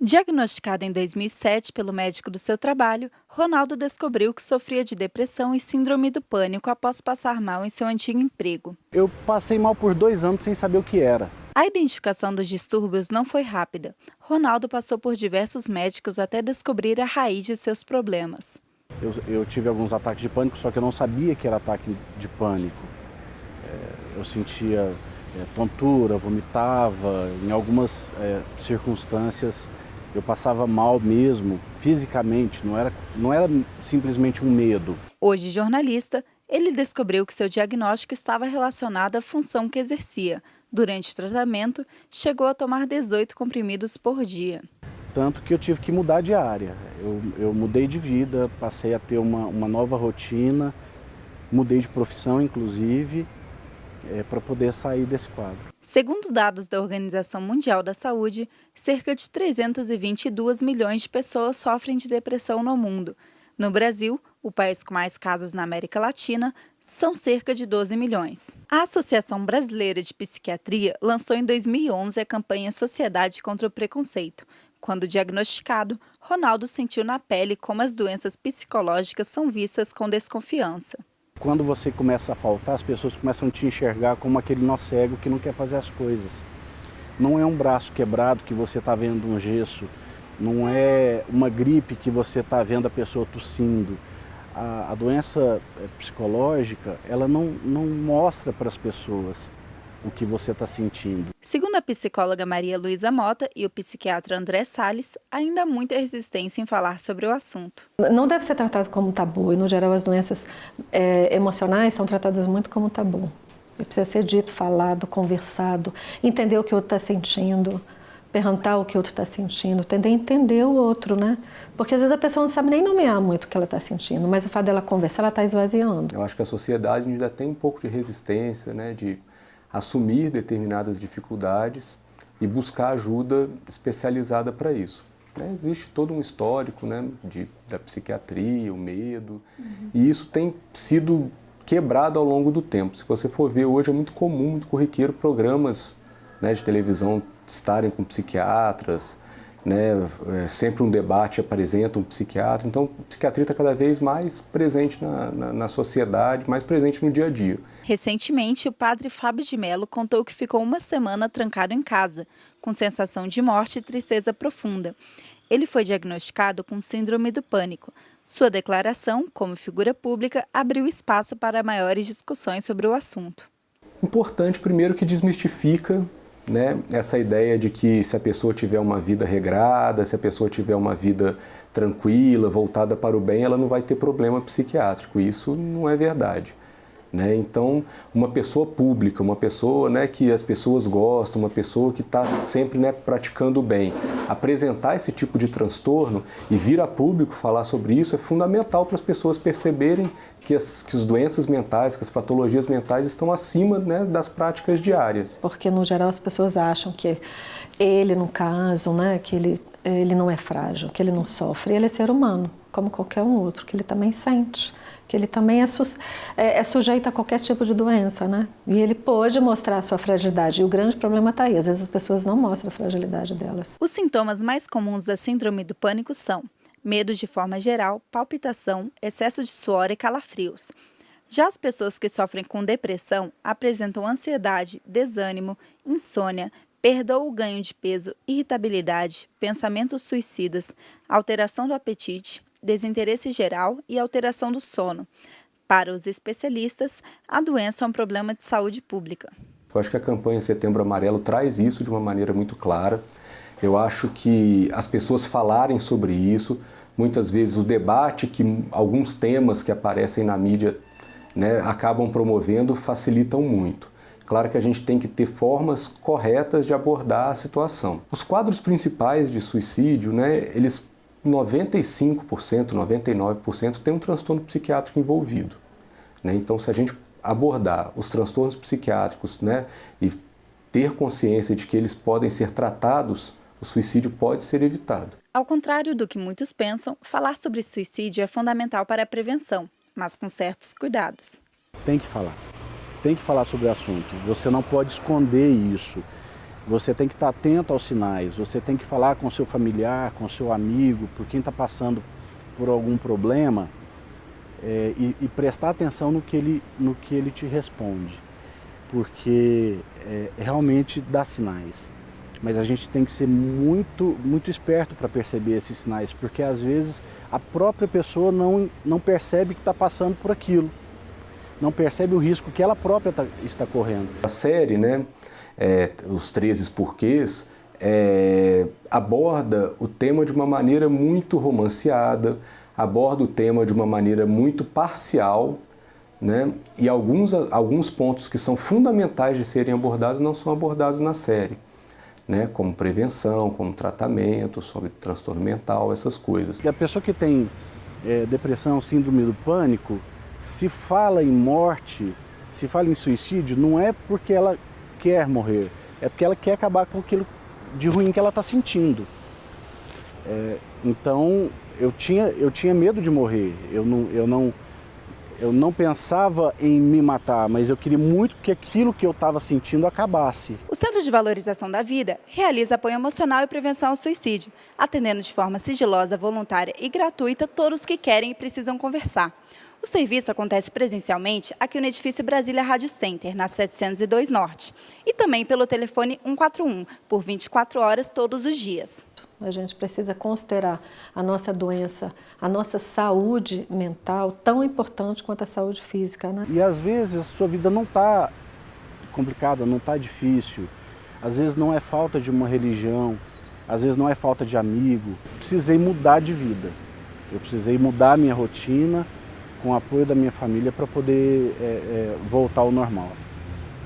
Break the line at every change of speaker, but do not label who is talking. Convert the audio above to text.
Diagnosticado em 2007 pelo médico do seu trabalho, Ronaldo descobriu que sofria de depressão e síndrome do pânico após passar mal em seu antigo emprego.
Eu passei mal por 2 anos sem saber o que era.
A identificação dos distúrbios não foi rápida. Ronaldo passou por diversos médicos até descobrir a raiz de seus problemas.
Eu tive alguns ataques de pânico, só que eu não sabia que era ataque de pânico. Eu sentia tontura, vomitava, em algumas circunstâncias eu passava mal mesmo, fisicamente, não era simplesmente um medo.
Hoje jornalista, ele descobriu que seu diagnóstico estava relacionado à função que exercia. Durante o tratamento, chegou a tomar 18 comprimidos por dia.
Tanto que eu tive que mudar de área. Eu mudei de vida, passei a ter uma nova rotina, mudei de profissão, inclusive, para poder sair desse quadro.
Segundo dados da Organização Mundial da Saúde, cerca de 322 milhões de pessoas sofrem de depressão no mundo. No Brasil, o país com mais casos na América Latina, são cerca de 12 milhões. A Associação Brasileira de Psiquiatria lançou em 2011 a campanha Sociedade contra o Preconceito. Quando diagnosticado, Ronaldo sentiu na pele como as doenças psicológicas são vistas com desconfiança.
Quando você começa a faltar, as pessoas começam a te enxergar como aquele nó cego que não quer fazer as coisas. Não é um braço quebrado que você está vendo um gesso, não é uma gripe que você está vendo a pessoa tossindo. A doença psicológica, ela não mostra para as pessoas o que você está sentindo.
Segundo a psicóloga Maria Luísa Mota e o psiquiatra André Salles, ainda há muita resistência em falar sobre o assunto.
Não deve ser tratado como tabu e, no geral, as doenças emocionais são tratadas muito como tabu. Precisa ser dito, falado, conversado, entender o que o outro está sentindo, perguntar o que o outro está sentindo, tentar entender o outro, né? Porque às vezes a pessoa não sabe nem nomear muito o que ela está sentindo, mas o fato dela conversar, ela está esvaziando.
Eu acho que a sociedade ainda tem um pouco de resistência, né, de assumir determinadas dificuldades e buscar ajuda especializada para isso. Existe todo um histórico, né, da psiquiatria, o medo, e isso tem sido quebrado ao longo do tempo. Se você for ver, hoje é muito comum, muito corriqueiro, programas, né, de televisão estarem com psiquiatras, né, sempre um debate apresenta um psiquiatra. Então, a psiquiatria está cada vez mais presente na sociedade, mais presente no dia a dia.
Recentemente, o padre Fábio de Mello contou que ficou uma semana trancado em casa, com sensação de morte e tristeza profunda. Ele foi diagnosticado com síndrome do pânico. Sua declaração, como figura pública, abriu espaço para maiores discussões sobre o assunto.
Importante, primeiro, que desmistifica, né, essa ideia de que se a pessoa tiver uma vida regrada, se a pessoa tiver uma vida tranquila, voltada para o bem, ela não vai ter problema psiquiátrico. Isso não é verdade. Né? Então, uma pessoa pública, uma pessoa, né, que as pessoas gostam, uma pessoa que está sempre, né, praticando o bem, apresentar esse tipo de transtorno e vir a público falar sobre isso é fundamental para as pessoas perceberem que as doenças mentais, que as patologias mentais estão acima, né, das práticas diárias.
Porque, no geral, as pessoas acham que ele, no caso, né, que ele não é frágil, que ele não sofre. Ele é ser humano, como qualquer um outro, que ele também sente, que ele também é sujeito a qualquer tipo de doença, né? E ele pode mostrar a sua fragilidade. E o grande problema está aí. Às vezes as pessoas não mostram a fragilidade delas.
Os sintomas mais comuns da síndrome do pânico são medo de forma geral, palpitação, excesso de suor e calafrios. Já as pessoas que sofrem com depressão apresentam ansiedade, desânimo, insônia, perda ou ganho de peso, irritabilidade, pensamentos suicidas, alteração do apetite, desinteresse geral e alteração do sono. Para os especialistas, a doença é um problema de saúde pública.
Eu acho que a campanha Setembro Amarelo traz isso de uma maneira muito clara. Eu acho que as pessoas falarem sobre isso, muitas vezes o debate que alguns temas que aparecem na mídia, né, acabam promovendo, facilitam muito. Claro que a gente tem que ter formas corretas de abordar a situação. Os quadros principais de suicídio, né, eles 95%, 99% tem um transtorno psiquiátrico envolvido. Né? Então, se a gente abordar os transtornos psiquiátricos, né, e ter consciência de que eles podem ser tratados, o suicídio pode ser evitado.
Ao contrário do que muitos pensam, falar sobre suicídio é fundamental para a prevenção, mas com certos cuidados.
Tem que falar sobre o assunto. Você não pode esconder isso. Você tem que estar atento aos sinais, você tem que falar com seu familiar, com seu amigo, por quem está passando por algum problema, e prestar atenção no que ele te responde, porque realmente dá sinais. Mas a gente tem que ser muito esperto para perceber esses sinais, porque às vezes a própria pessoa não percebe que está passando por aquilo, não percebe o risco que ela própria está correndo.
A série, né, Os 13 Porquês, aborda o tema de uma maneira muito romanceada, aborda o tema de uma maneira muito parcial, né, e alguns pontos que são fundamentais de serem abordados não são abordados na série. Né, como prevenção, como tratamento, sobre transtorno mental, essas coisas.
A pessoa que tem depressão, síndrome do pânico, se fala em morte, se fala em suicídio, não é porque ela quer morrer, é porque ela quer acabar com aquilo de ruim que ela está sentindo. Então, eu tinha medo de morrer, eu não pensava em me matar, mas eu queria muito que aquilo que eu estava sentindo acabasse.
O Centro de Valorização da Vida realiza apoio emocional e prevenção ao suicídio, atendendo de forma sigilosa, voluntária e gratuita todos que querem e precisam conversar. O serviço acontece presencialmente aqui no edifício Brasília Rádio Center, na 702 Norte, e também pelo telefone 141, por 24 horas todos os dias.
A gente precisa considerar a nossa doença, a nossa saúde mental tão importante quanto a saúde física, né?
E às vezes a sua vida não está complicada, não está difícil. Às vezes não é falta de uma religião, às vezes não é falta de amigo. Precisei mudar de vida. Eu precisei mudar a minha rotina com o apoio da minha família para poder voltar ao normal.